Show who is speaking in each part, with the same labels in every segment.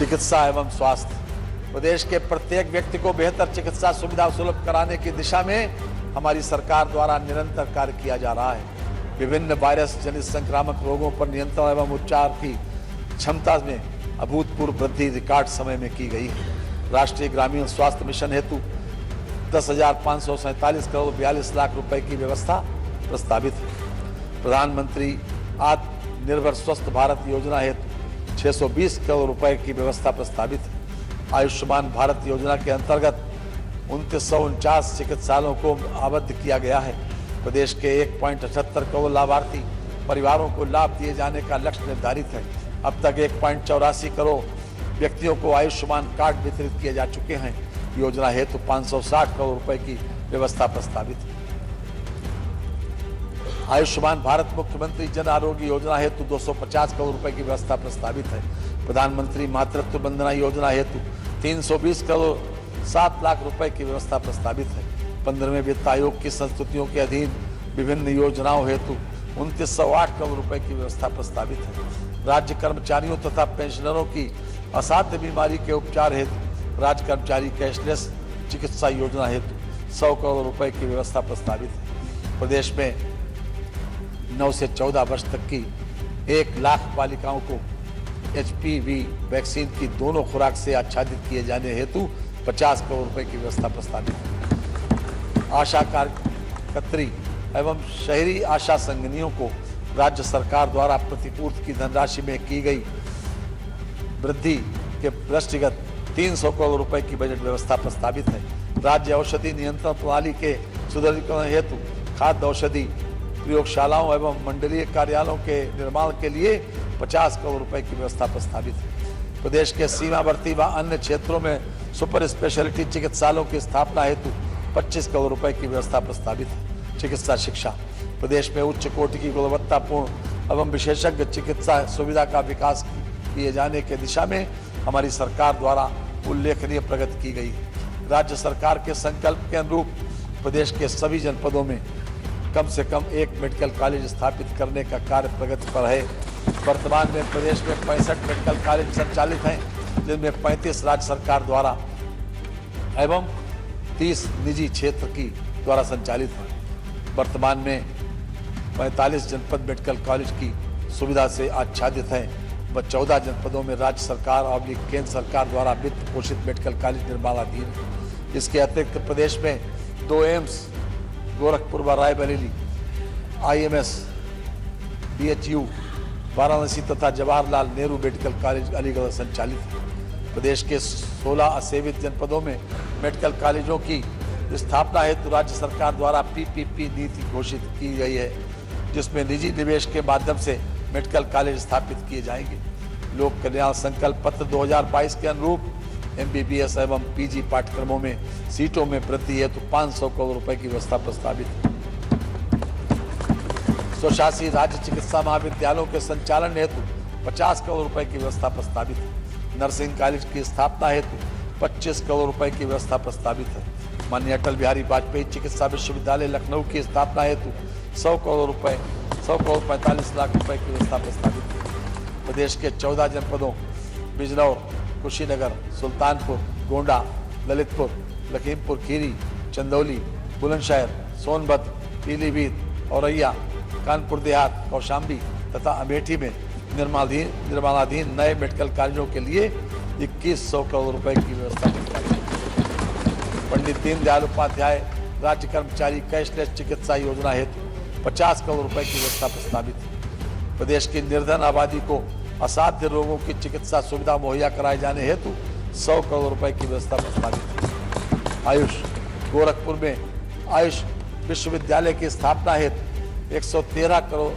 Speaker 1: चिकित्सा एवं स्वास्थ्य। प्रदेश के प्रत्येक व्यक्ति को बेहतर चिकित्सा सुविधा सुलभ कराने की दिशा में हमारी सरकार द्वारा निरंतर कार्य किया जा रहा है। विभिन्न वायरस जनित संक्रामक रोगों पर नियंत्रण एवं उपचार की क्षमता में अभूतपूर्व वृद्धि रिकॉर्ड समय में की गई है। राष्ट्रीय ग्रामीण स्वास्थ्य मिशन हेतु 10,547 करोड़ 42 लाख रुपए की व्यवस्था प्रस्तावित है। प्रधानमंत्री आत्मनिर्भर स्वस्थ भारत योजना हेतु 620 करोड़ रुपए की व्यवस्था प्रस्तावित है। आयुष्मान भारत योजना के अंतर्गत 2949 चिकित्सालयों को आबद्ध किया गया है। प्रदेश के 1.78 करोड़ लाभार्थी परिवारों को लाभ दिए जाने का लक्ष्य निर्धारित है। अब तक 1.84 करोड़ व्यक्तियों को आयुष्मान कार्ड वितरित किए जा चुके हैं। योजना हेतु 560 करोड़ रुपए की व्यवस्था प्रस्तावित है। आयुष्मान भारत मुख्यमंत्री जन आरोग्य योजना हेतु 250 करोड़ रुपए की व्यवस्था प्रस्तावित है। प्रधानमंत्री मातृत्व वंदना योजना हेतु 320 करोड़ 7 लाख रुपए की व्यवस्था प्रस्तावित है। 15वें वित्त आयोग की संस्तुतियों के अधीन विभिन्न योजनाओं हेतु 2908 करोड़ रुपए की व्यवस्था प्रस्तावित है। राज्य कर्मचारियों तथा पेंशनरों की असाध्य बीमारी के उपचार हेतु राज्य कर्मचारी कैशलेस चिकित्सा योजना हेतु 100 करोड़ रुपए की व्यवस्था प्रस्तावित है। प्रदेश में 9 से 14 वर्ष तक की 1 लाख बालिकाओं को HPV वैक्सीन की दोनों खुराक से आच्छादित किए जाने हेतु 50 करोड़ रुपए की व्यवस्था प्रस्तावित है। आशा कार्यकर्त्री एवं शहरी आशा संगठनियों को राज्य सरकार द्वारा प्रतिपूर्ति की धनराशि में की गई वृद्धि के दृष्टिगत 300 करोड़ रुपए की बजट व्यवस्था प्रस्तावित है। राज्य औषधि नियंत्रण प्रणाली के सुदृढ़ीकरण हेतु खाद्य औषधि प्रयोगशालाओं एवं मंडलीय कार्यालयों के निर्माण के लिए 50 करोड़ रुपए की व्यवस्था प्रस्तावित है। प्रदेश के सीमावर्ती व अन्य क्षेत्रों में सुपर स्पेशलिटी चिकित्सालयों की स्थापना हेतु 25 करोड़ रुपए की व्यवस्था प्रस्तावित है। चिकित्सा शिक्षा। प्रदेश में उच्च कोटि की गुणवत्तापूर्ण एवं विशेषज्ञ चिकित्सा सुविधा का विकास किए जाने की दिशा में हमारी सरकार द्वारा उल्लेखनीय प्रगति की गई है। राज्य सरकार के संकल्प के अनुरूप प्रदेश के सभी जनपदों में कम से कम एक मेडिकल कॉलेज स्थापित करने का कार्य प्रगति पर है। वर्तमान में प्रदेश में 65 मेडिकल कॉलेज संचालित हैं, जिनमें 35 राज्य सरकार द्वारा एवं 30 निजी क्षेत्र की द्वारा संचालित हैं। वर्तमान में 45 जनपद मेडिकल कॉलेज की सुविधा से आच्छादित हैं व 14 जनपदों में राज्य सरकार और केंद्र सरकार द्वारा वित्त पोषित मेडिकल कॉलेज निर्माणाधीन है। इसके अतिरिक्त प्रदेश में 2 एम्स गोरखपुर व रायबरेली, IMS, BHU वाराणसी तथा जवाहरलाल नेहरू मेडिकल कॉलेज अलीगढ़ संचालित है। प्रदेश के 16 असेवित जनपदों में मेडिकल कॉलेजों की स्थापना हेतु राज्य सरकार द्वारा PPP नीति घोषित की गई है, जिसमें निजी निवेश के माध्यम से मेडिकल कॉलेज स्थापित किए जाएंगे। लोक कल्याण संकल्प पत्र 2022 के अनुरूप MBBS एवं PG पाठ्यक्रमों में सीटों में वृद्धि हेतु 500 करोड़ रुपए की व्यवस्था प्रस्तावित है। स्वशासी राज्य चिकित्सा महाविद्यालयों के संचालन हेतु 50 करोड़ रुपए की व्यवस्था प्रस्तावित है। नर्सिंग कॉलेज की स्थापना हेतु 25 करोड़ रुपए की व्यवस्था प्रस्तावित है। माननीय अटल बिहारी वाजपेयी चिकित्सा विश्वविद्यालय लखनऊ की स्थापना हेतु 100 करोड़ 45 लाख रुपए की व्यवस्था प्रस्तावित है। प्रदेश के 14 जनपदों बिजनौर, कुशीनगर, सुल्तानपुर, गोंडा, ललितपुर, लखीमपुर खीरी, चंदौली, बुलंदशहर, सोनभद्र, पीलीभीत, औरैया, कानपुर देहात, कौशाम्बी तथा अमेठी में निर्माणाधीन नए मेडिकल कॉलेजों के लिए 2100 करोड़ रुपए की व्यवस्था की जाएगी। पंडित दीनदयाल उपाध्याय राज्य कर्मचारी कैशलेस चिकित्सा योजना हेतु 50 करोड़ रुपए की व्यवस्था प्रस्तावित है। प्रदेश की निर्धन आबादी को असाध्य रोगों की चिकित्सा सुविधा मुहैया कराए जाने हेतु 100 करोड़ रुपए की व्यवस्था प्रस्तावित है। आयुष। गोरखपुर में आयुष विश्वविद्यालय की स्थापना हेतु 113 करोड़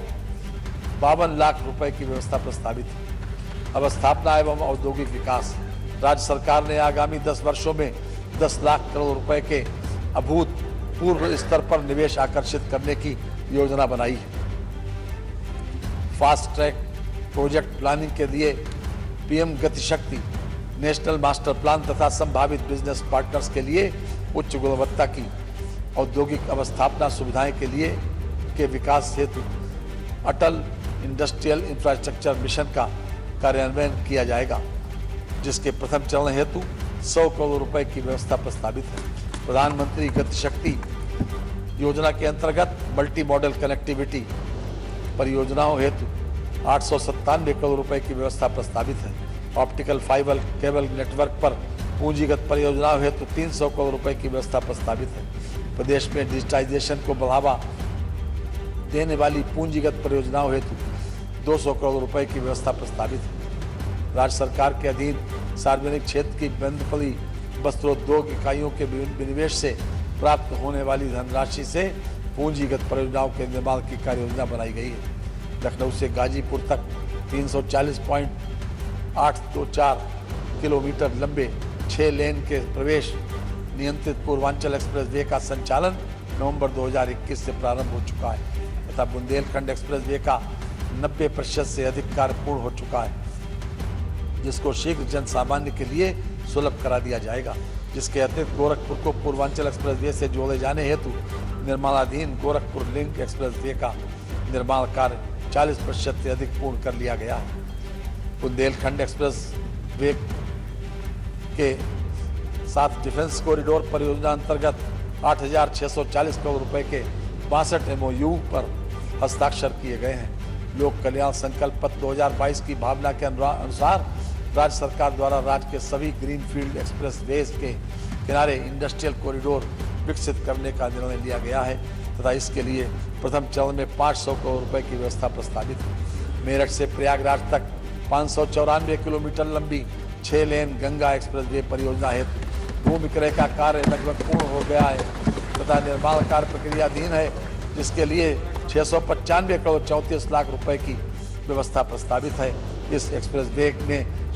Speaker 1: 52 लाख रुपए की व्यवस्था प्रस्तावित है। अब स्थापना एवं औद्योगिक विकास। राज्य सरकार ने आगामी 10 वर्षों में 10 लाख करोड़ रुपए के अभूतपूर्व स्तर पर निवेश आकर्षित करने की योजना बनाई है। फास्ट ट्रैक प्रोजेक्ट प्लानिंग के लिए PM गति शक्ति, नेशनल मास्टर प्लान तथा संभावित बिजनेस पार्टनर्स के लिए उच्च गुणवत्ता की औद्योगिक अवस्थापना सुविधाएं के विकास हेतु अटल इंडस्ट्रियल इंफ्रास्ट्रक्चर मिशन का कार्यान्वयन किया जाएगा, जिसके प्रथम चरण हेतु 100 करोड़ रुपए की व्यवस्था प्रस्तावित है। प्रधानमंत्री गति शक्ति योजना के अंतर्गत मल्टी मॉडल कनेक्टिविटी परियोजनाओं हेतु 897 करोड़ रुपए की व्यवस्था प्रस्तावित है। ऑप्टिकल फाइबर केबल नेटवर्क पर पूंजीगत परियोजनाओं हेतु 300 करोड़ रुपए की व्यवस्था प्रस्तावित है। प्रदेश में डिजिटाइजेशन को बढ़ावा देने वाली पूंजीगत परियोजनाओं हेतु 200 करोड़ रुपए की व्यवस्था प्रस्तावित है। राज्य सरकार के अधीन सार्वजनिक क्षेत्र की बंदपली वस्त्रोद्योग इकाइयों के विनिवेश से प्राप्त होने वाली धनराशि से पूंजीगत परियोजनाओं के निर्माण की कार्य योजना बनाई गई है। लखनऊ से गाजीपुर तक 340.824 किलोमीटर लंबे 6 लेन के प्रवेश नियंत्रित पूर्वांचल एक्सप्रेस वे का संचालन नवंबर 2021 से प्रारंभ हो चुका है तथा बुंदेलखंड एक्सप्रेस वे का 90% से अधिक कार्य पूर्ण हो चुका है, जिसको शीघ्र जन सामान्य के लिए सुलभ करा दिया जाएगा। जिसके अतिरिक्त गोरखपुर को पूर्वांचल एक्सप्रेस वे से जोड़े जाने हेतु निर्माणाधीन गोरखपुर लिंक एक्सप्रेस वे का निर्माण कार्य 40% से अधिक पूर्ण कर लिया गया है। बुंदेलखंड एक्सप्रेस वे के साथ डिफेंस कॉरिडोर परियोजना अंतर्गत 8,640 करोड़ रुपए के 62 MOU पर हस्ताक्षर किए गए हैं। लोक कल्याण संकल्प पत्र 2022 की भावना के अनुसार राज्य सरकार द्वारा राज्य के सभी ग्रीनफील्ड एक्सप्रेस वेज के किनारे इंडस्ट्रियल कॉरिडोर विकसित करने का निर्णय लिया गया है तथा इसके लिए प्रथम चरण में 500 करोड़ रुपए की व्यवस्था प्रस्तावित है। मेरठ से प्रयागराज तक 594 किलोमीटर लंबी 6 लेन गंगा एक्सप्रेस वे परियोजना हेतु भूमि क्रय का कार्य लगभग पूर्ण हो गया है तथा निर्माण कार्य प्रक्रियाधीन है, जिसके लिए 695 करोड़ 34 लाख रुपए की व्यवस्था प्रस्तावित है। इस एक्सप्रेस वे में